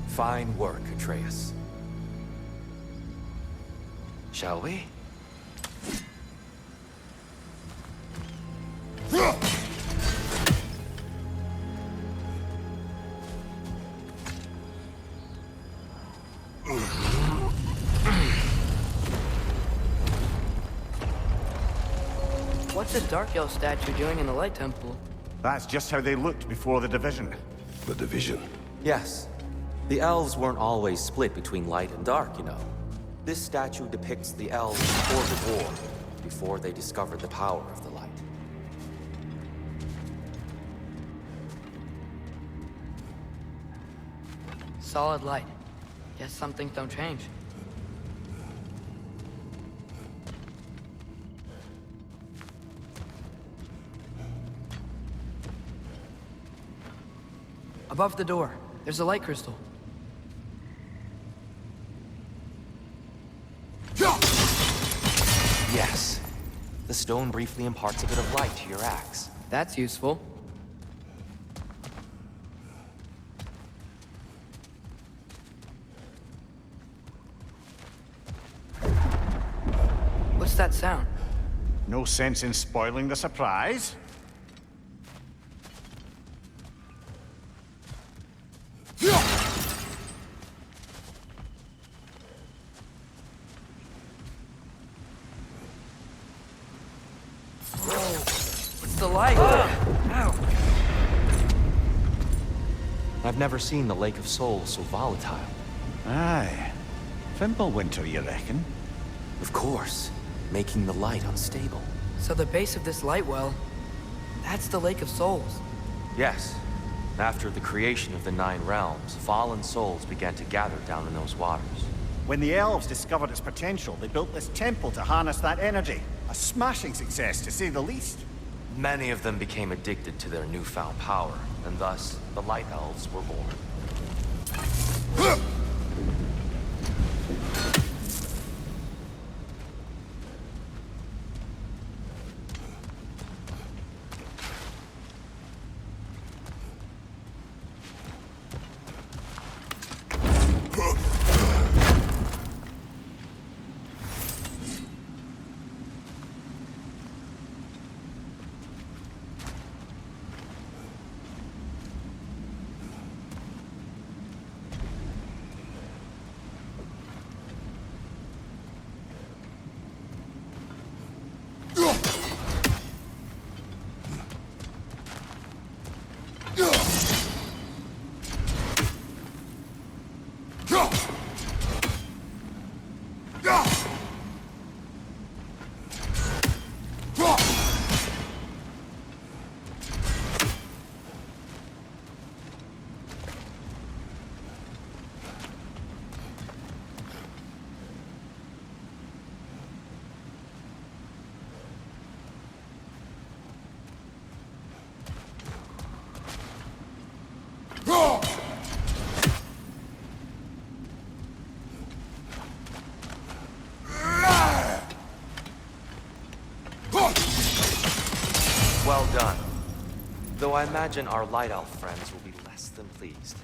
Fine work, Atreus. Shall we? What's a Dark Elf statue doing in the Light Temple? That's just how they looked before the division. The division. Yes. The elves weren't always split between light and dark, you know. This statue depicts the elves before the war, before they discovered the power of the light. Solid light. Guess some things don't change. Above the door, there's a light crystal. Yes. The stone briefly imparts a bit of light to your axe. That's useful. What's that sound? No sense in spoiling the surprise. It's the light! Ow! I've never seen the Lake of Souls so volatile. Aye. Fimbulwinter, you reckon? Of course, making the light unstable. So the base of this light well, that's the Lake of Souls. Yes. After the creation of the Nine Realms, fallen souls began to gather down in those waters. When the elves discovered its potential, they built this temple to harness that energy. A smashing success, to say the least. Many of them became addicted to their newfound power, and thus, the Light Elves were born. Well done. Though I imagine our Light Elf friends will be less than pleased.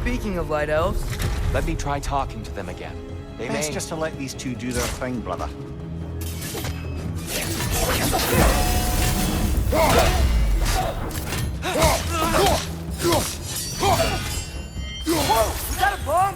Speaking of Light Elves... Let me try talking to them again. They Best may... just to let these two do their thing, brother. Whoa! Was that a bomb?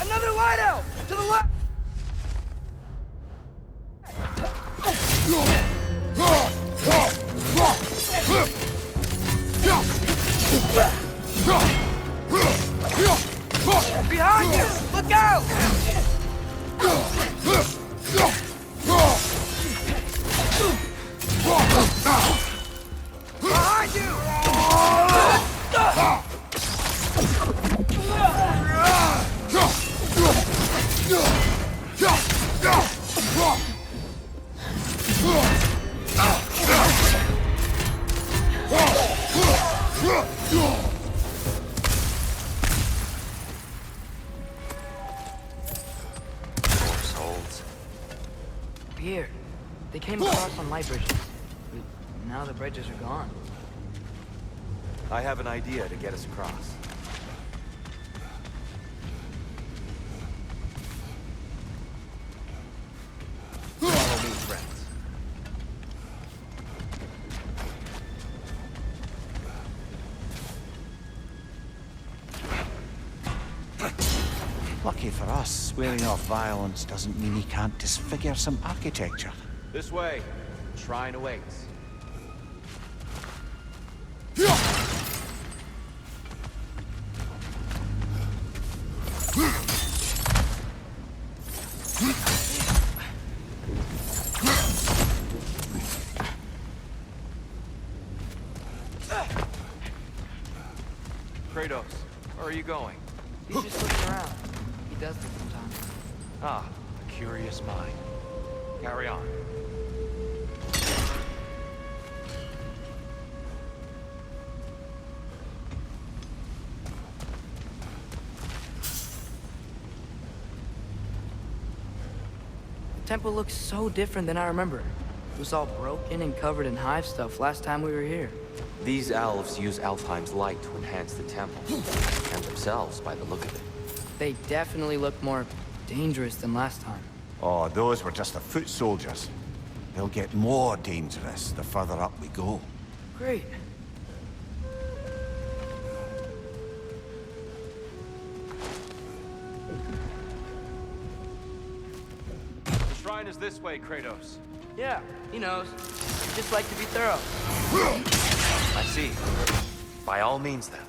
Another Light Elf! To the left! Behind you! Look out! here. They came across on light bridges. But now the bridges are gone. I have an idea to get us across. Follow me, friends. Lucky for us, swearing off violence doesn't mean he can't disfigure some architecture. This way. Shrine awaits. Kratos, where are you going? He's just looking around. He does this sometimes. Ah, a curious mind. Carry on. The temple looks so different than I remember. It was all broken and covered in hive stuff last time we were here. These elves use Alfheim's light to enhance the temple, and themselves by the look of it. They definitely look more dangerous than last time. Oh, those were just the foot soldiers. They'll get more dangerous the further up we go. Great. The shrine is this way, Kratos. Yeah, he knows. Just like to be thorough. I see. By all means, then.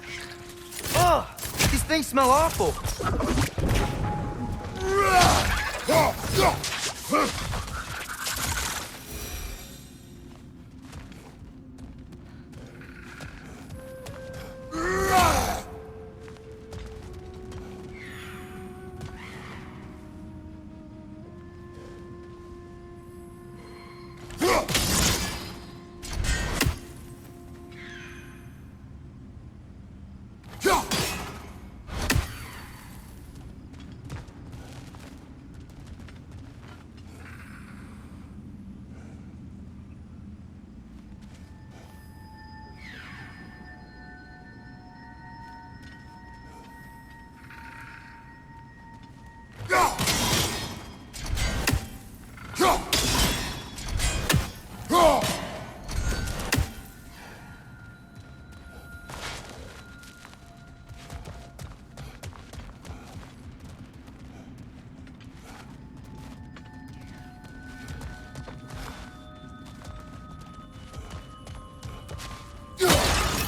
Ugh! These things smell awful!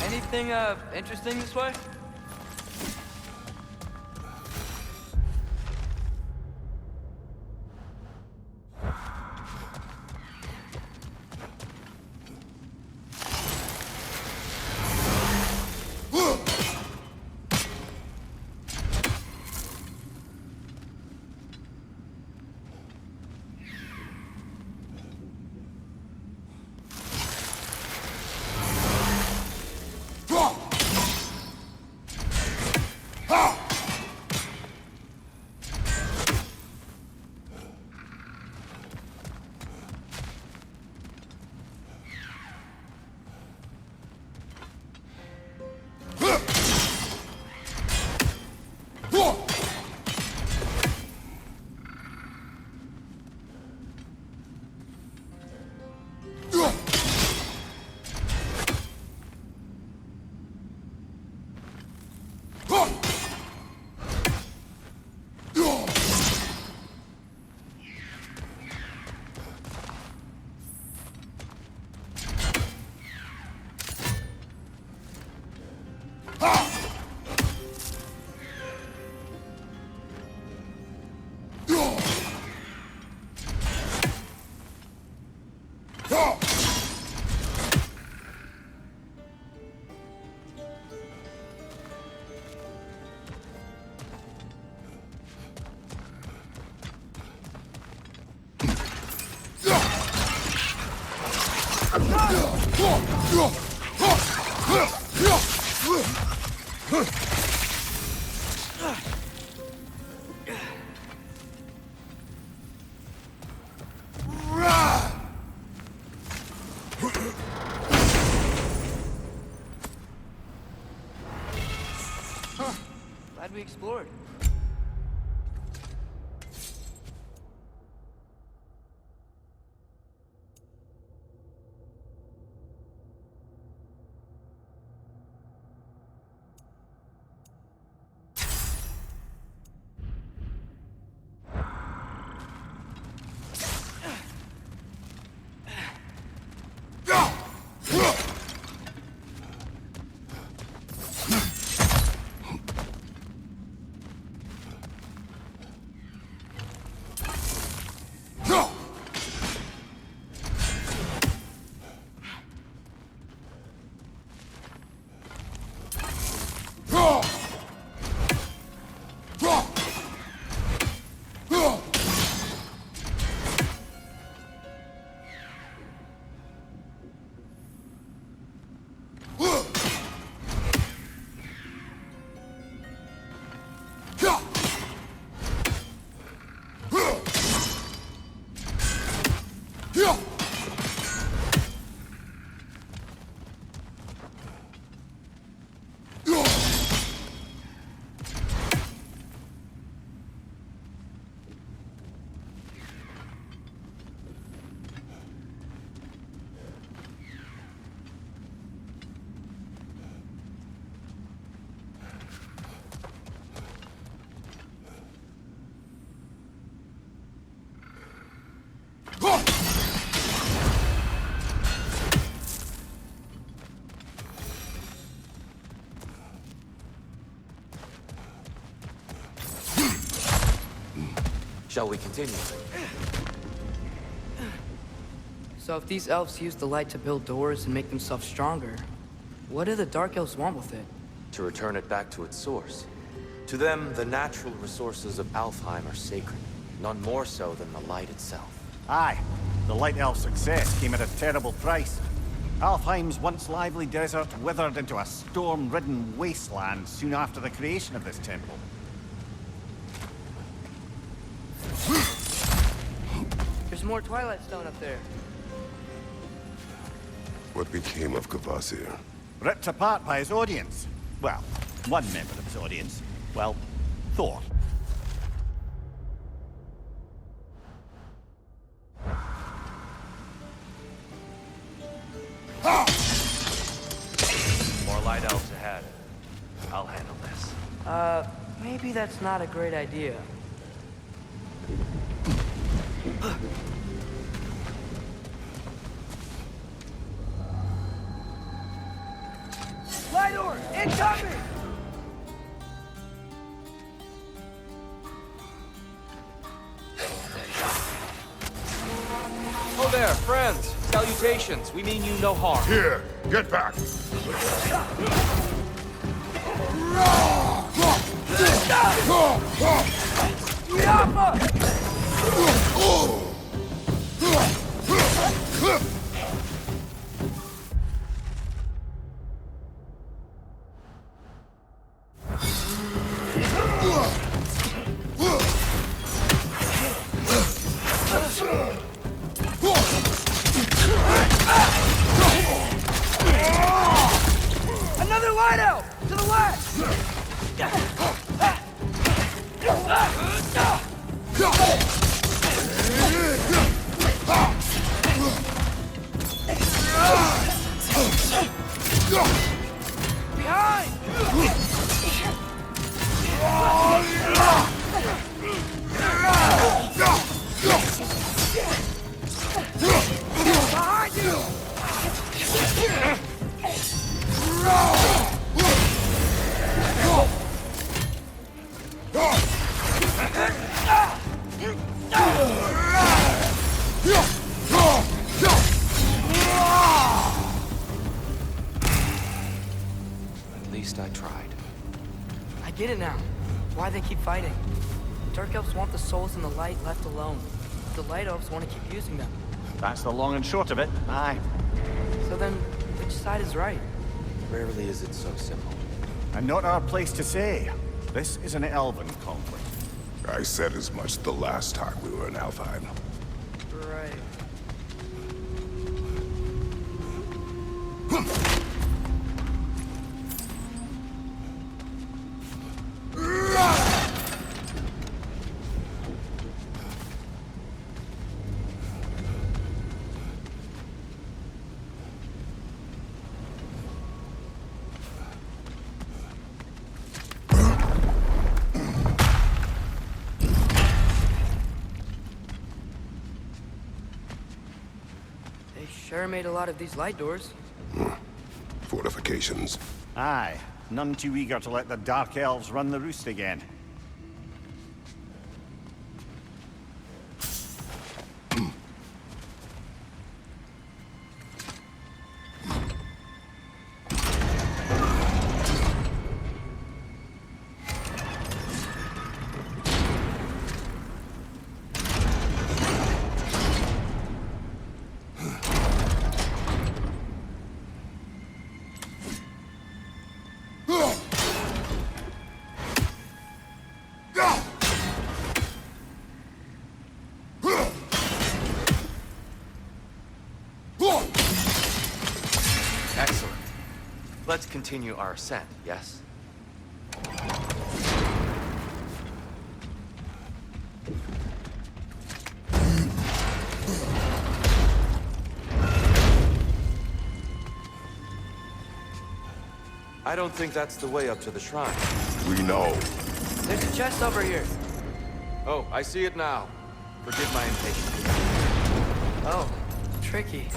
Anything, interesting this way? we explored. Shall we continue? So if these elves use the light to build doors and make themselves stronger, what do the Dark Elves want with it? To return it back to its source. To them, the natural resources of Alfheim are sacred, none more so than the light itself. Aye, the Light Elf success came at a terrible price. Alfheim's once lively desert withered into a storm-ridden wasteland soon after the creation of this temple. There's more Twilight Stone up there. What became of Kvasir? Ripped apart by his audience. Well, one member of his audience. Well, Thor. More light elves ahead. I'll handle this. Maybe that's not a great idea. Light door! Incoming! Oh there, friends. Salutations. We mean you no harm. Here, get back! Another light out! To the left! Behind! Behind you! At least I tried. I get it now. Why they keep fighting. Dark Elves want the souls in the light left alone. The Light Elves want to keep using them. That's the long and short of it. Aye. So then, which side is right? Rarely is it so simple. And not our place to say. This is an elven conflict. I said as much the last time we were in Alfheim. Right. Sure made a lot of these light doors. Fortifications. Aye, none too eager to let the Dark Elves run the roost again. Excellent. Let's continue our ascent, yes? I don't think that's the way up to the shrine. We know. There's a chest over here. Oh, I see it now. Forgive my impatience. Oh, tricky.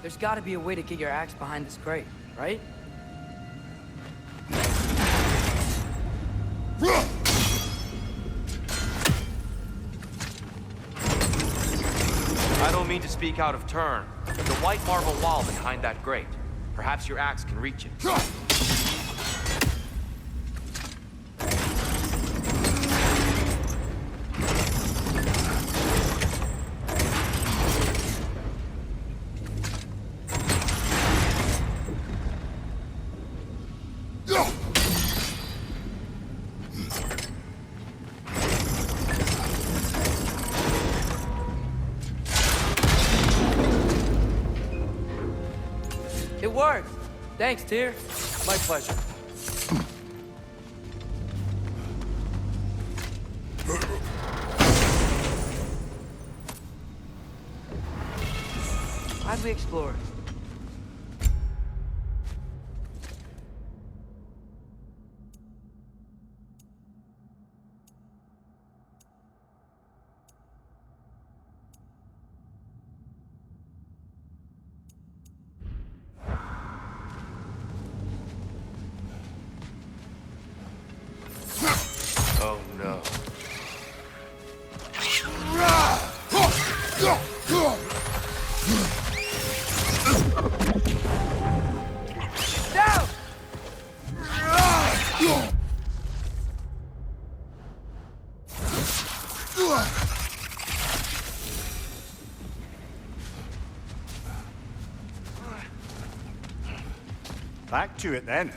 There's gotta be a way to get your axe behind this crate, right? I don't mean to speak out of turn. The white marble wall behind that grate. Perhaps your axe can reach it. It worked! Thanks, Tyr. My pleasure. How'd we explore? Oh no. Down! Back to it then.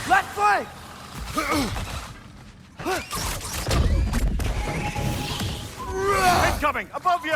Left flank! Incoming! Above you!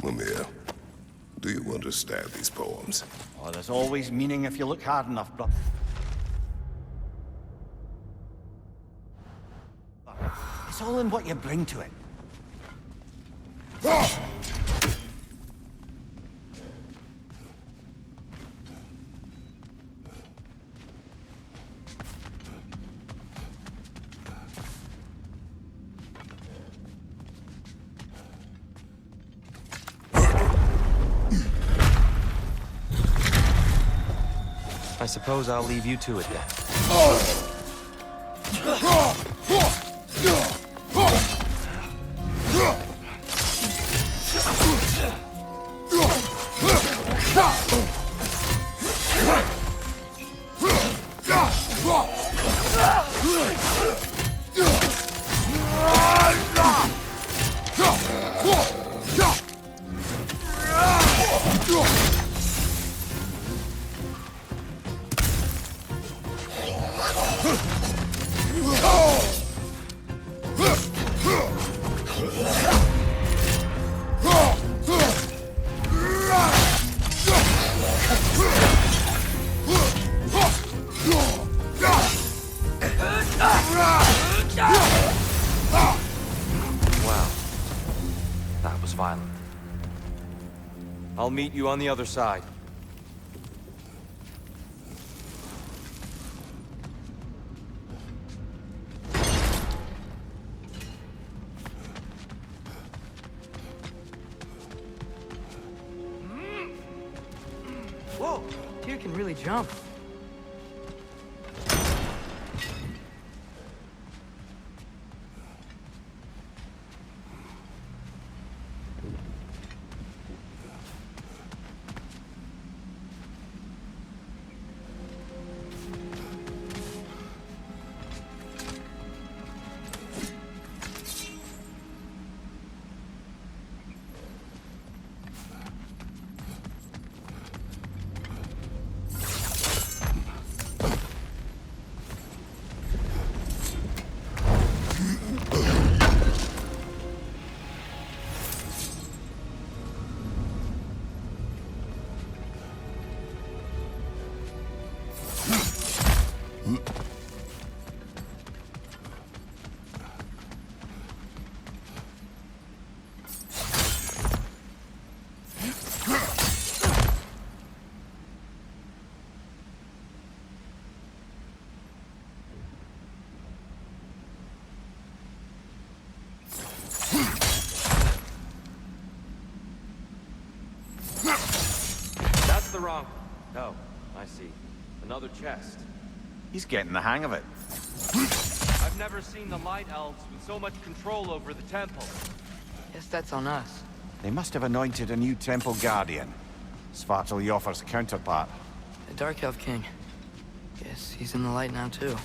Mimir, do you understand these poems? Oh, there's always meaning if you look hard enough, brother. It's all in what you bring to it. I suppose I'll leave you to it then. violent. I'll meet you on the other side. Whoa! Deer can really jump. That's the wrong... Oh, I see. Another chest. He's getting the hang of it. I've never seen the Light Elves with so much control over the temple. Guess that's on us. They must have anointed a new temple guardian. Svartal Joffer's counterpart. The Dark Elf King. Guess he's in the light now, too.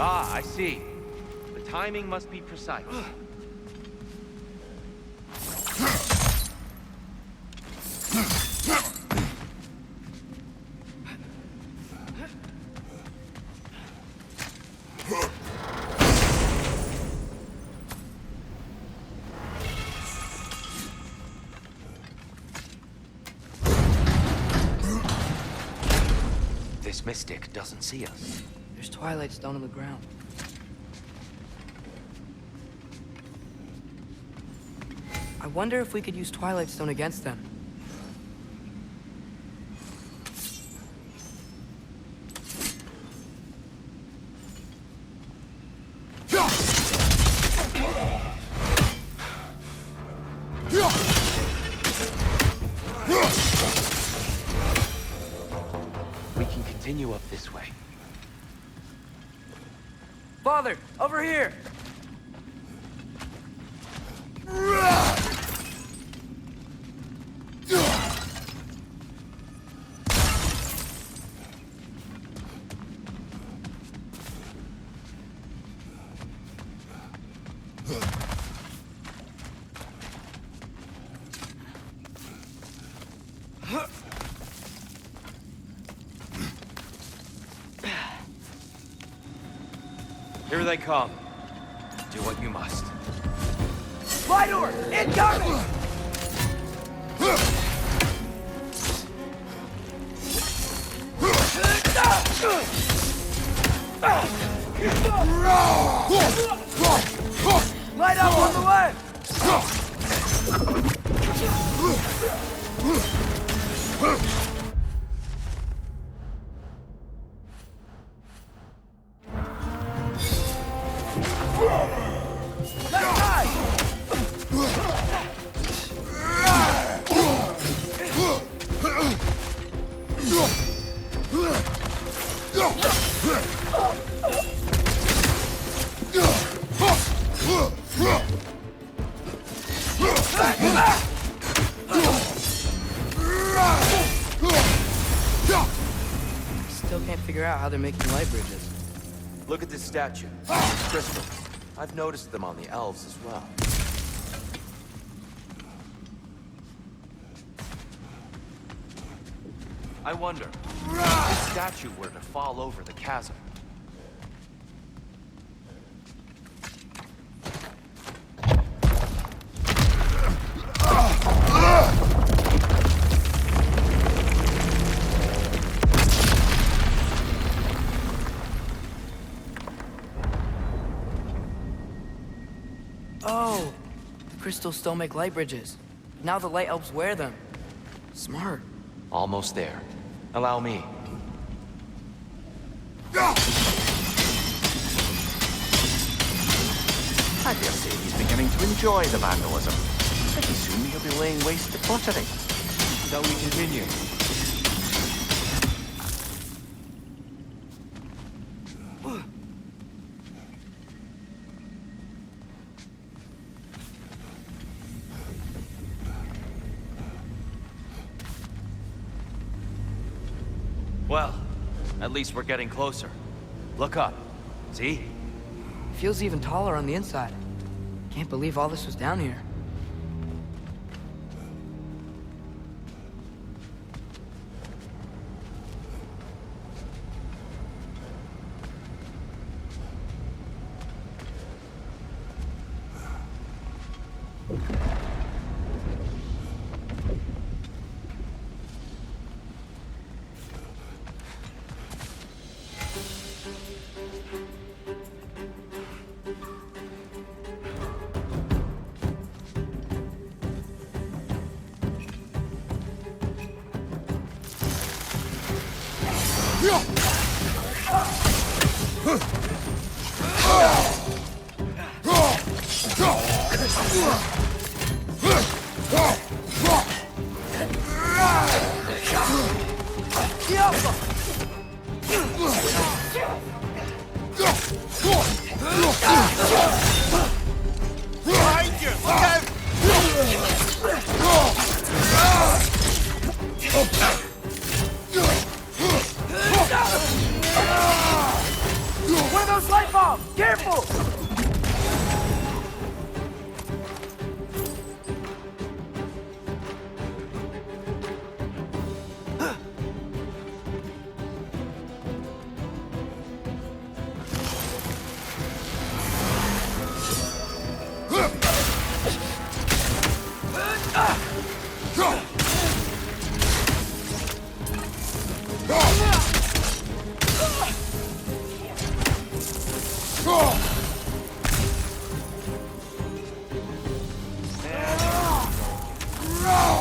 Ah, I see. The timing must be precise. This mystic doesn't see us. There's Twilight Stone on the ground. I wonder if we could use Twilight Stone against them. We can continue up this way. Father, over here! Here they come. Do what you must. Light door! Incoming! Light up on the left! Left side! Still can't figure out how they're making light bridges. Look at this statue. Crystals. I've noticed them on the elves as well. I wonder, if this statue were to fall over the chasm. Oh, the crystals still make light bridges. Now the light elves wear them. Smart. Almost there. Allow me. I dare say he's beginning to enjoy the vandalism. Pretty soon he'll be laying waste to pottery. Shall we continue? Well, at least we're getting closer. Look up. See? Feels even taller on the inside. Can't believe all this was down here. Where are those light bulbs? Careful!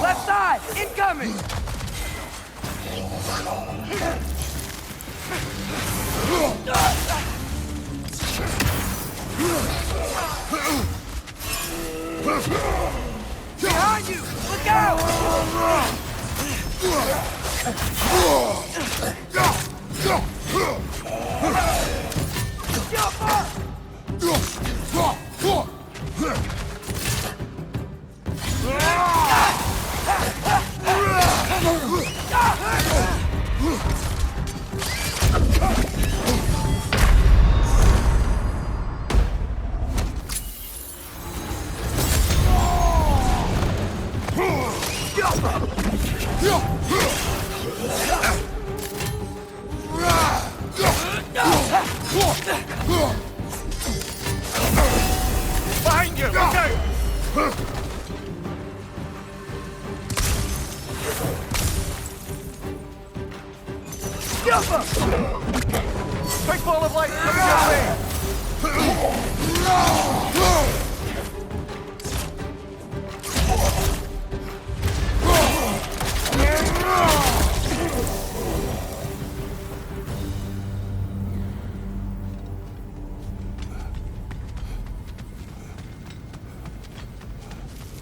Left side! Incoming! Behind you! Look out! Behind you! Look out! Big ball of light coming your way!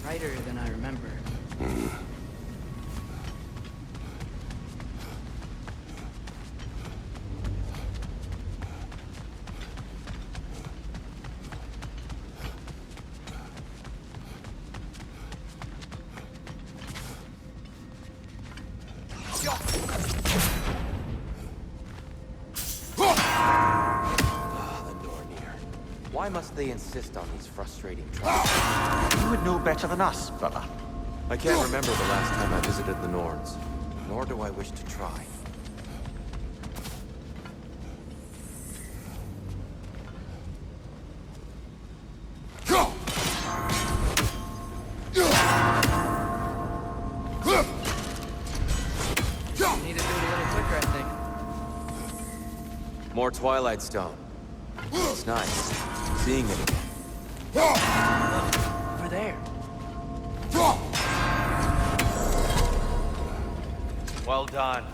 Brighter than I remember. Why must they insist on these frustrating trials? You would know better than us, brother. I can't remember the last time I visited the Norns, nor do I wish to try. Need to do it a little quicker, I think. More Twilight Stone. It's nice, seeing it again. Over there. Well done.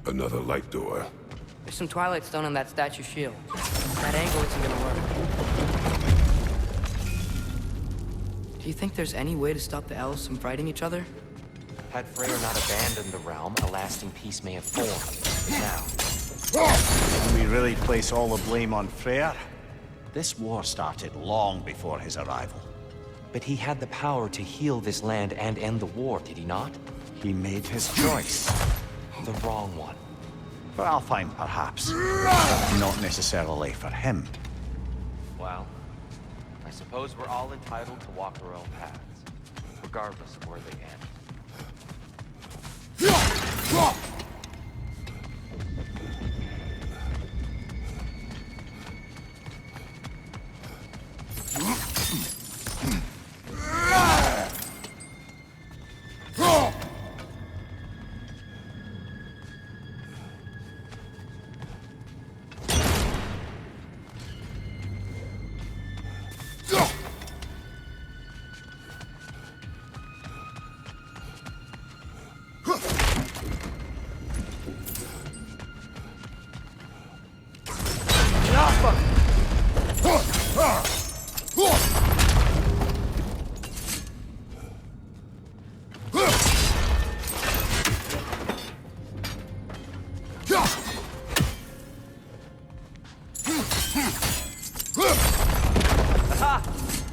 Another light door. There's some Twilight Stone on that statue shield. That angle isn't gonna work. Do you think there's any way to stop the elves from fighting each other? Had Freyr not abandoned the realm, a lasting peace may have formed. Now, Can we really place all the blame on Freyr? This war started long before his arrival. but he had the power to heal this land and end the war, did he not? He made his choice. The wrong one. For Alfheim, perhaps. Not necessarily for him. Well, I suppose we're all entitled to walk our own paths, regardless of where they end.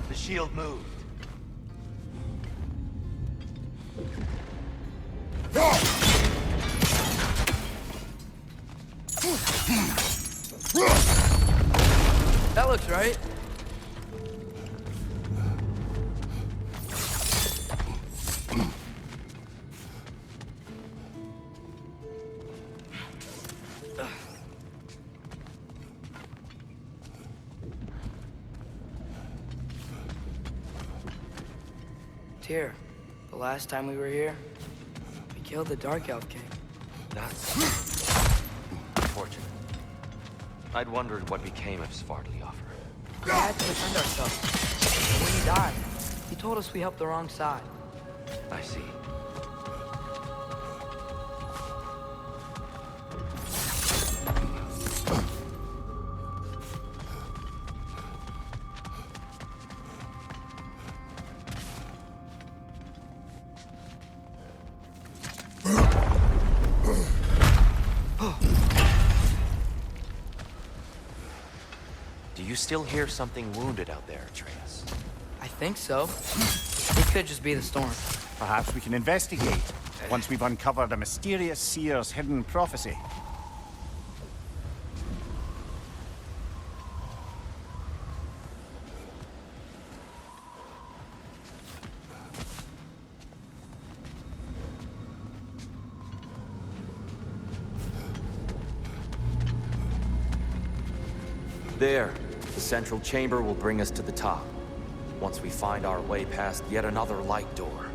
The shield moved. That looks right. Tyr, the last time we were here, we killed the Dark Elf King. That's unfortunate. I'd wondered what became of Svartalfheim. We had to defend ourselves. When he died, he told us we helped the wrong side. I see. Do you still hear something wounded out there, Atreus? I think so. It could just be the storm. Perhaps we can investigate once we've uncovered a mysterious seer's hidden prophecy. There. The central chamber will bring us to the top. Once we find our way past yet another light door.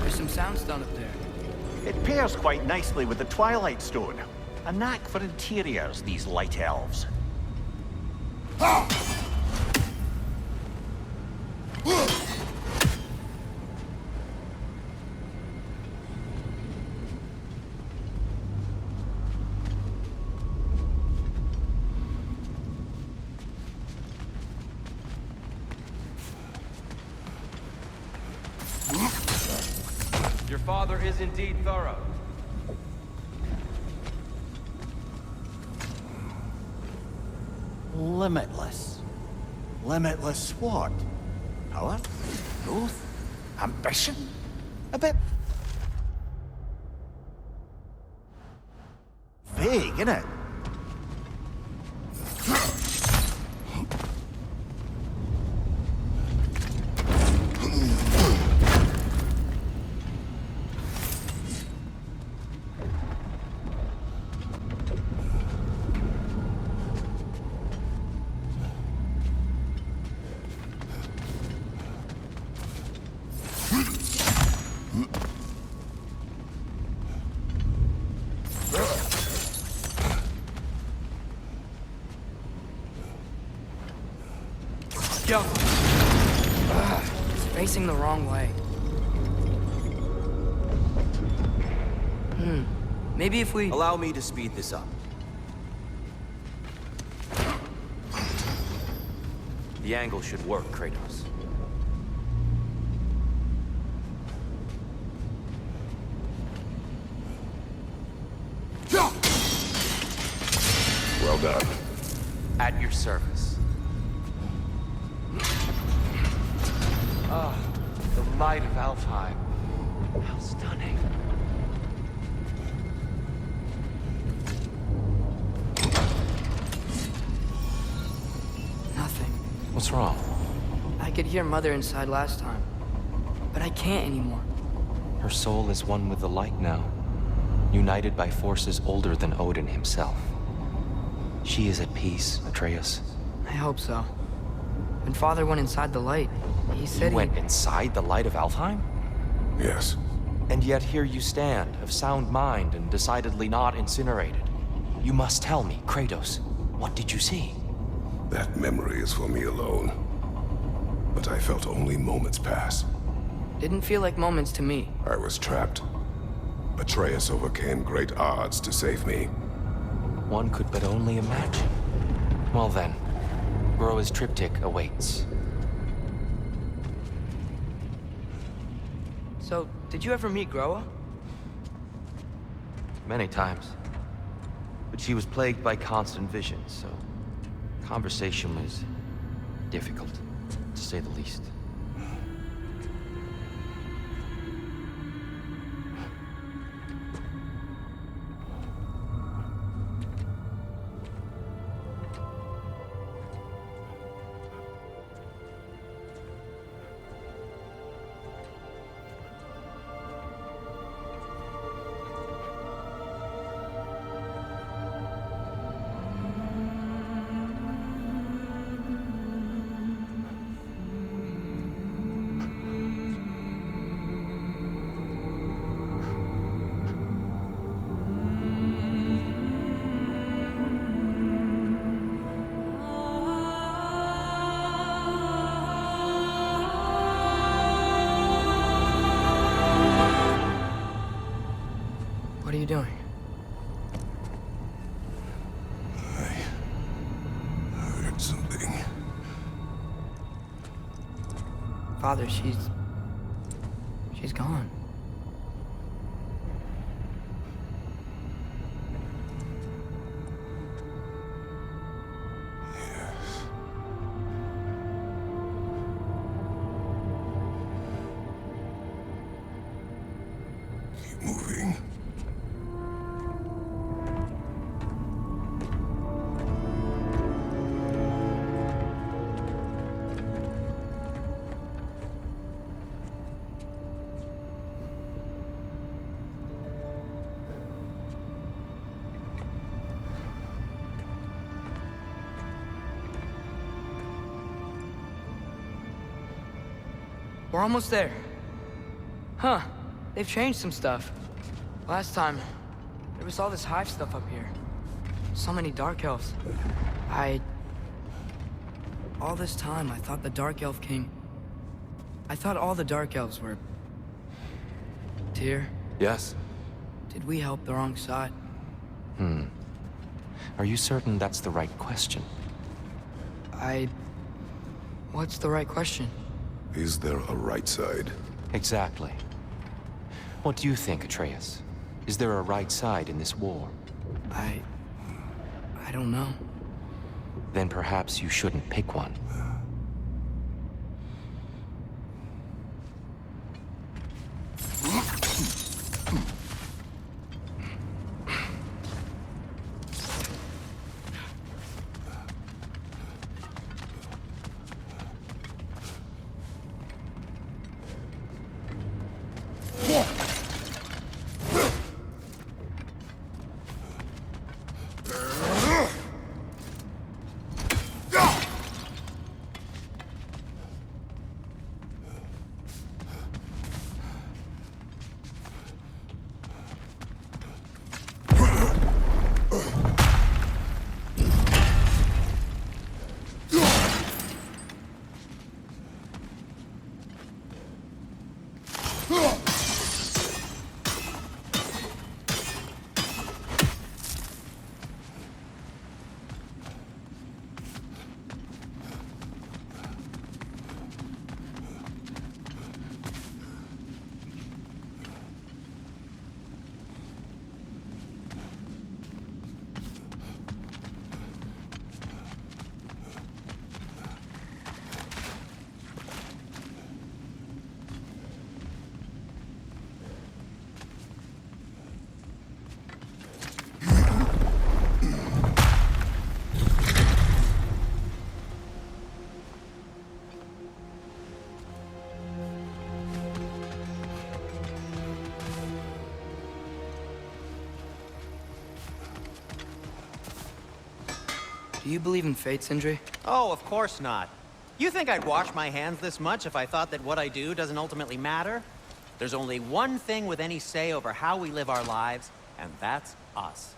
There's some soundstone up there. It pairs quite nicely with the Twilight Stone. A knack for interiors, these light elves. Your father is indeed thorough. Limitless. Limitless what? Power? Growth? Ambition? A bit vague, innit? Yo! It's facing the wrong way. Maybe if we... Allow me to speed this up. The angle should work, Kratos. Well done. At your service. The light of Alfheim. How stunning. Nothing. What's wrong? I could hear Mother inside last time, but I can't anymore. Her soul is one with the light now, united by forces older than Odin himself. She is at peace, Atreus. I hope so. When Father went inside the light, he said You went inside the light of Alfheim? Yes. And yet here you stand, of sound mind and decidedly not incinerated. You must tell me, Kratos, what did you see? That memory is for me alone. But I felt only moments pass. Didn't feel like moments to me. I was trapped. Atreus overcame great odds to save me. One could but only imagine. Well then, Groa's triptych awaits. So, did you ever meet Groa? Many times. But she was plagued by constant visions, so conversation was difficult, to say the least. Father, she's gone. Keep moving. We're almost there. Huh. They've changed some stuff. Last time, there was all this hive stuff up here. So many Dark Elves. All this time, I thought the Dark Elf King... I thought all the Dark Elves were... Tyr, Yes? did we help the wrong side? Are you certain that's the right question? What's the right question? Is there a right side? Exactly. What do you think, Atreus? Is there a right side in this war? I don't know. Then perhaps you shouldn't pick one. Do you believe in fate, Sindri? Oh, of course not. You think I'd wash my hands this much if I thought that what I do doesn't ultimately matter? There's only one thing with any say over how we live our lives, and that's us.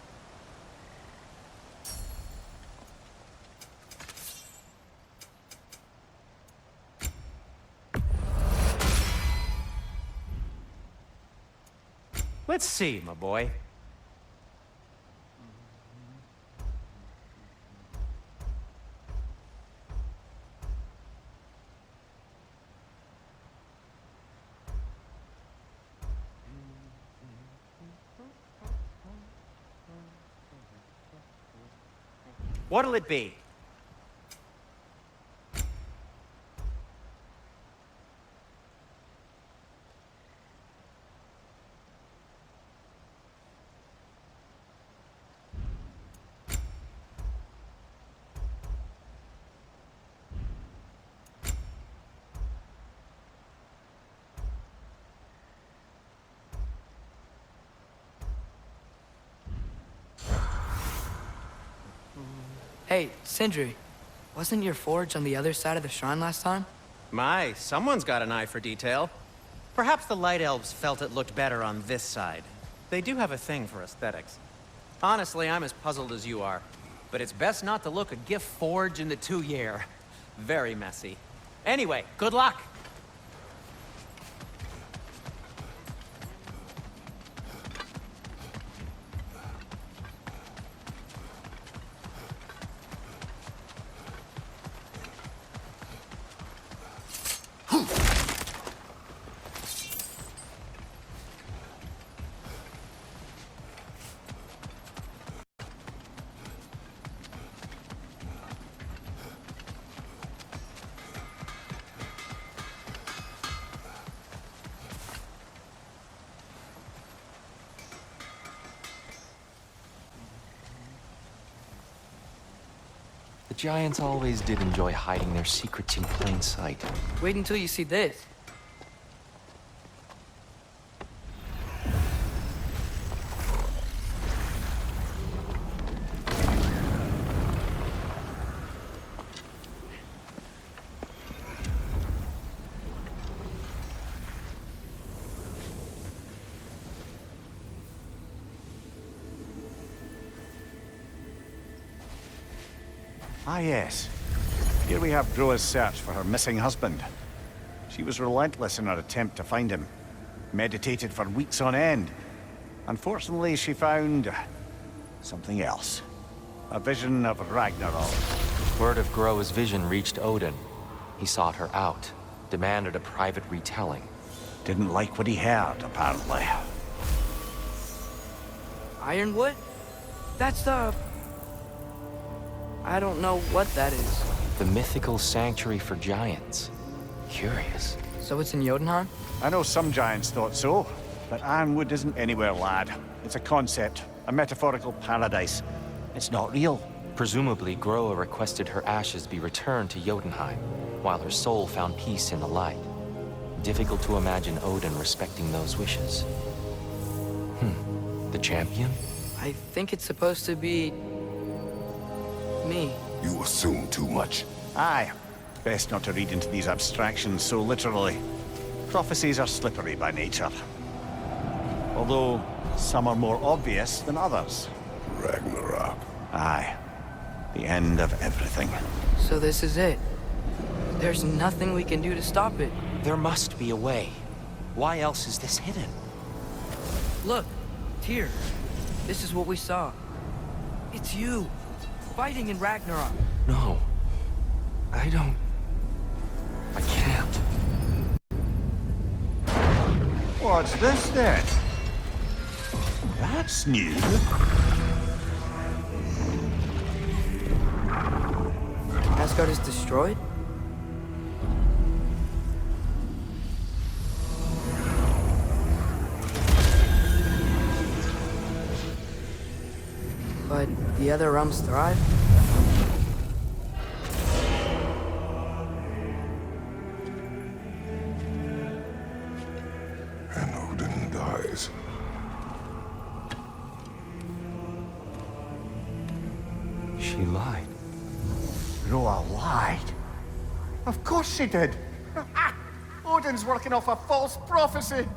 Let's see, my boy. What'll it be? Hey, Sindri, wasn't your forge on the other side of the shrine last time? My, someone's got an eye for detail. Perhaps the Light Elves felt it looked better on this side. They do have a thing for aesthetics. Honestly, I'm as puzzled as you are. But it's best not to look a gift forge in the 2-year. Very messy. Anyway, good luck! giants always did enjoy hiding their secrets in plain sight. Wait until you see this. Ah, yes. Here we have Groa's search for her missing husband. She was relentless in her attempt to find him. Meditated for weeks on end. Unfortunately, she found something else. A vision of Ragnarok. Word of Groa's vision reached Odin. He sought her out, demanded a private retelling. Didn't like what he heard, apparently. Ironwood? That's the... I don't know what that is. The mythical sanctuary for giants. Curious. So it's in Jotunheim? I know some giants thought so, but Ironwood isn't anywhere, lad. It's a concept, a metaphorical paradise. It's not real. Presumably, Groa requested her ashes be returned to Jotunheim, while her soul found peace in the light. Difficult to imagine Odin respecting those wishes. The champion? I think it's supposed to be... me. You assume too much. Aye. Best not to read into these abstractions so literally. Prophecies are slippery by nature. Although, some are more obvious than others. Ragnarok. Aye. The end of everything. So this is it. There's nothing we can do to stop it. There must be a way. Why else is this hidden? Look, Tyr. This is what we saw. It's you, fighting in Ragnarok. No. I don't... I can't. What's this then? That's new. Asgard is destroyed? But the other realms thrive? And Odin dies. She lied. Groa lied. Of course she did. Odin's working off a false prophecy.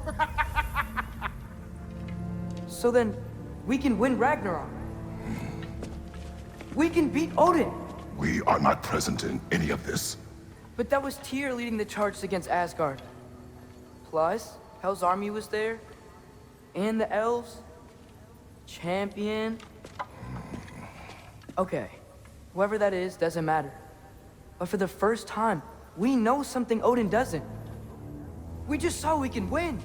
So then, we can win Ragnarok. We can beat Odin. We are not present in any of this. But that was Tyr leading the charge against Asgard. Plus, Hell's army was there. And the elves. Champion. Okay. Whoever that is doesn't matter. But for the first time, we know something Odin doesn't. We just saw we can win.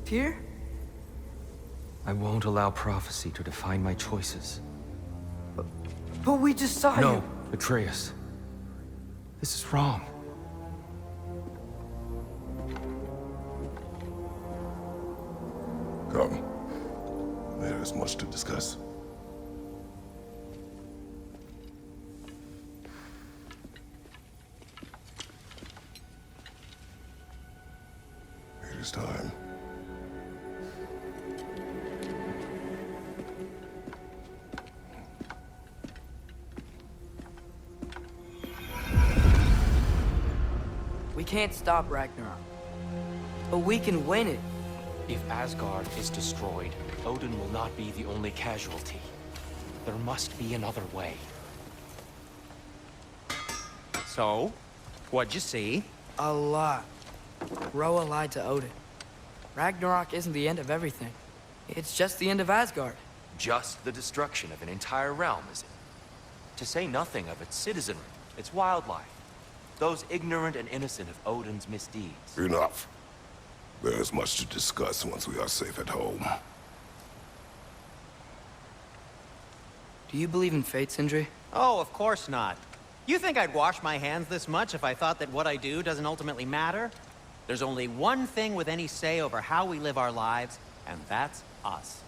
Tyr? I won't allow prophecy to define my choices. But we just saw you. No, Atreus. This is wrong. Come. There is much to discuss. It is time. We can't stop Ragnarok. But we can win it. If Asgard is destroyed, Odin will not be the only casualty. There must be another way. So, what'd you see? A lot. Groa lied to Odin. Ragnarok isn't the end of everything. It's just the end of Asgard. Just the destruction of an entire realm, is it? To say nothing of its citizenry, its wildlife. Those ignorant and innocent of Odin's misdeeds. Enough. There is much to discuss once we are safe at home. Do you believe in fate, Sindri? Oh, of course not. You think I'd wash my hands this much if I thought that what I do doesn't ultimately matter? There's only one thing with any say over how we live our lives, and that's us.